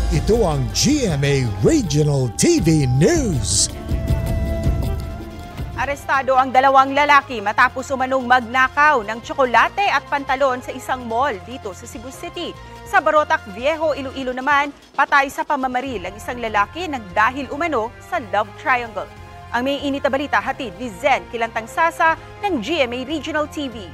Ito ang GMA Regional TV News. Arestado ang dalawang lalaki matapos umanong magnakaw ng tsokolate at pantalon sa isang mall dito sa Cebu City. Sa Barotac Viejo, Iloilo naman, patay sa pamamaril ang isang lalaki dahil umano sa love triangle. Ang may init na balita hatid ni Zen Kilantang Sasa ng GMA Regional TV.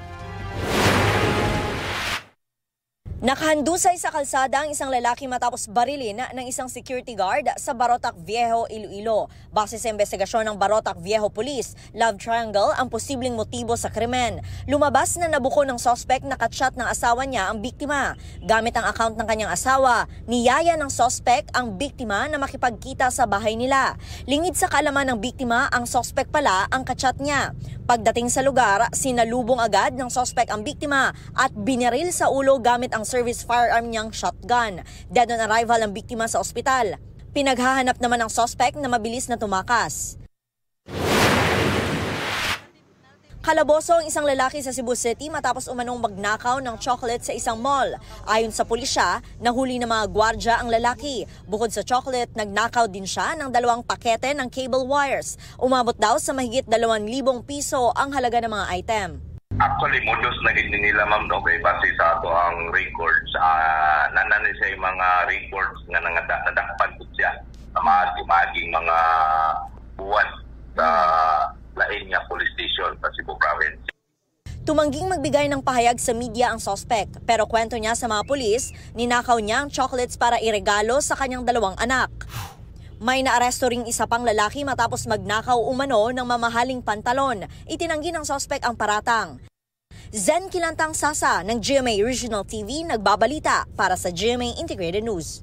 Nakahandusay sa kalsada ang isang lalaki matapos barilin ng isang security guard sa Barotac Viejo, Iloilo. Base sa investigasyon ng Barotac Viejo Police, love triangle ang posibleng motibo sa krimen. Lumabas na nabuko ng suspect na katshot ng asawa niya ang biktima. Gamit ang account ng kanyang asawa, niyaya ng suspect ang biktima na makipagkita sa bahay nila. Lingid sa kaalaman ng biktima, ang suspect pala ang katshot niya. Pagdating sa lugar, sinalubong agad ng suspect ang biktima at binaril sa ulo gamit ang service firearm niyang shotgun. Dead on arrival ang biktima sa ospital. Pinaghahanap naman ng suspect na mabilis na tumakas. Kalaboso ang isang lalaki sa Cebu City matapos umanong magnakaw ng chocolate sa isang mall. Ayon sa pulisya, nahuli ng mga gwardya ang lalaki. Bukod sa chocolate, nagnakaw din siya ng 2 pakete ng cable wires. Umabot daw sa mahigit 2,000 piso ang halaga ng mga item. Actually, modus na hindi nila, ma'am, no, kay base sa ato ang records. Nanani siya yung mga records nga nadakpan po siya sa maging mga buwan sa lain niya police station sa Cebu Province. Tumangging magbigay ng pahayag sa media ang suspect, pero kwento niya sa mga pulis, ninakaw niya ang chocolates para iregalo sa kanyang 2 anak. May naaresto ring isa pang lalaki matapos magnakaw umano ng mamahaling pantalon. Itinanggi ng suspect ang paratang. Zen Kilantang Sasa ng GMA Regional TV nagbabalita para sa GMA Integrated News.